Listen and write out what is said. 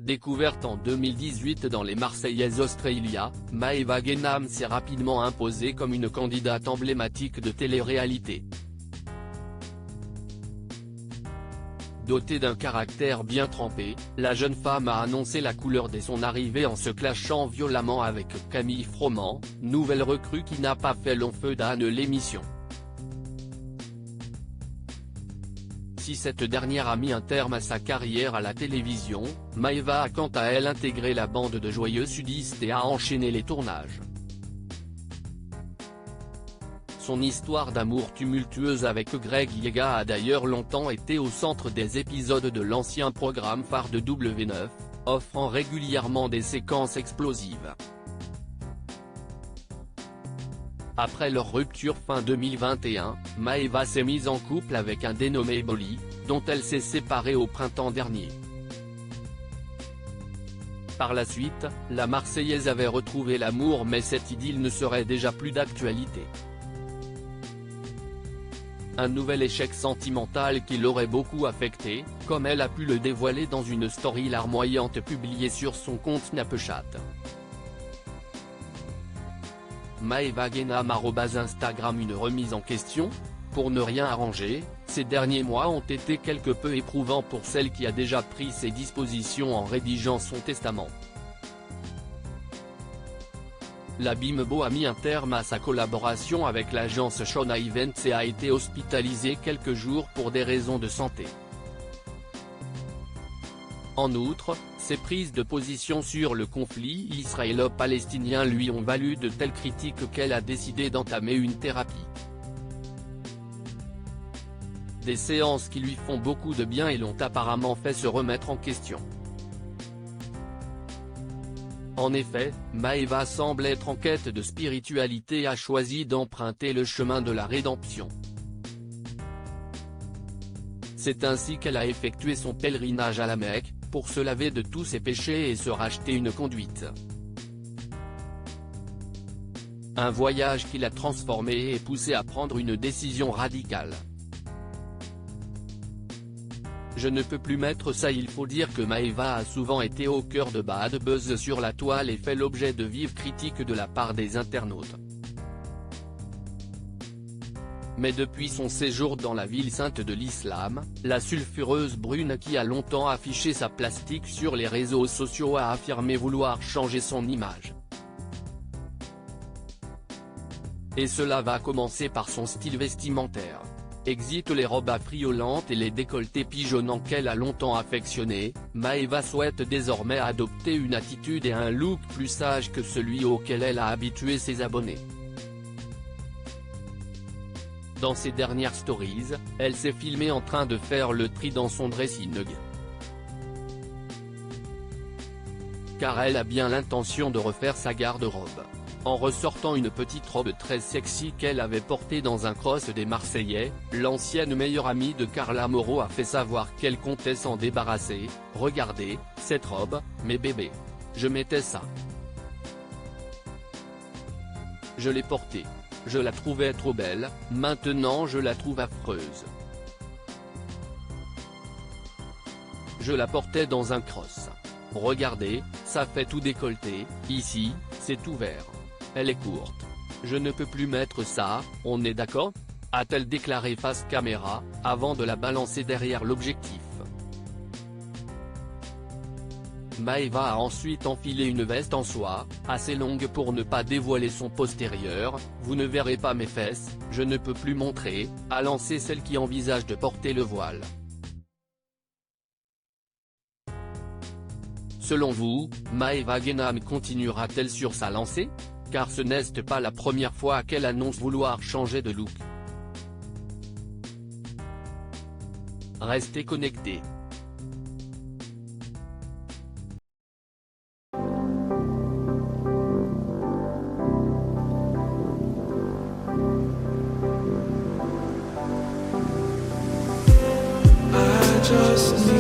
Découverte en 2018 dans les Marseillaises Australia, Maëva Guénam s'est rapidement imposée comme une candidate emblématique de télé-réalité. Dotée d'un caractère bien trempé, la jeune femme a annoncé la couleur dès son arrivée en se clashant violemment avec Camille Froment, nouvelle recrue qui n'a pas fait long feu d'Anne l'émission. Si cette dernière a mis un terme à sa carrière à la télévision, Maëva a quant à elle intégré la bande de Joyeux Sudistes et a enchaîné les tournages. Son histoire d'amour tumultueuse avec Greg Yega a d'ailleurs longtemps été au centre des épisodes de l'ancien programme phare de W9, offrant régulièrement des séquences explosives. Après leur rupture fin 2021, Maëva s'est mise en couple avec un dénommé Bolly, dont elle s'est séparée au printemps dernier. Par la suite, la Marseillaise avait retrouvé l'amour mais cette idylle ne serait déjà plus d'actualité. Un nouvel échec sentimental qui l'aurait beaucoup affecté, comme elle a pu le dévoiler dans une story larmoyante publiée sur son compte Snapchat. Maëva Guénam @Instagram. Une remise en question ? Pour ne rien arranger, ces derniers mois ont été quelque peu éprouvants pour celle qui a déjà pris ses dispositions en rédigeant son testament. La Bimbo a mis un terme à sa collaboration avec l'agence Shona Events et a été hospitalisée quelques jours pour des raisons de santé. En outre, ses prises de position sur le conflit israélo-palestinien lui ont valu de telles critiques qu'elle a décidé d'entamer une thérapie. Des séances qui lui font beaucoup de bien et l'ont apparemment fait se remettre en question. En effet, Maëva semble être en quête de spiritualité et a choisi d'emprunter le chemin de la rédemption. C'est ainsi qu'elle a effectué son pèlerinage à la Mecque, pour se laver de tous ses péchés et se racheter une conduite. Un voyage qui l'a transformée et poussée à prendre une décision radicale. Je ne peux plus mettre ça. Il faut dire que Maëva a souvent été au cœur de bad buzz sur la toile et fait l'objet de vives critiques de la part des internautes. Mais depuis son séjour dans la ville sainte de l'islam, la sulfureuse brune qui a longtemps affiché sa plastique sur les réseaux sociaux a affirmé vouloir changer son image. Et cela va commencer par son style vestimentaire. Exit les robes affriolantes et les décolletés pigeonnants qu'elle a longtemps affectionnés, Maëva souhaite désormais adopter une attitude et un look plus sage que celui auquel elle a habitué ses abonnés. Dans ses dernières stories, elle s'est filmée en train de faire le tri dans son dressing. Car elle a bien l'intention de refaire sa garde-robe. En ressortant une petite robe très sexy qu'elle avait portée dans un cross des Marseillais, l'ancienne meilleure amie de Carla Moreau a fait savoir qu'elle comptait s'en débarrasser. « Regardez, cette robe, mes bébés. Je mettais ça. Je l'ai portée. Je la trouvais trop belle, maintenant je la trouve affreuse. Je la portais dans un cross. Regardez, ça fait tout décolleté, ici, c'est ouvert. Elle est courte. Je ne peux plus mettre ça, on est d'accord ?» a-t-elle déclaré face caméra, avant de la balancer derrière l'objectif. Maëva a ensuite enfilé une veste en soie, assez longue pour ne pas dévoiler son postérieur. « Vous ne verrez pas mes fesses, je ne peux plus montrer », a lancé celle qui envisage de porter le voile. Selon vous, Maëva Guénam continuera-t-elle sur sa lancée ? Car ce n'est pas la première fois qu'elle annonce vouloir changer de look. Restez connectés. Just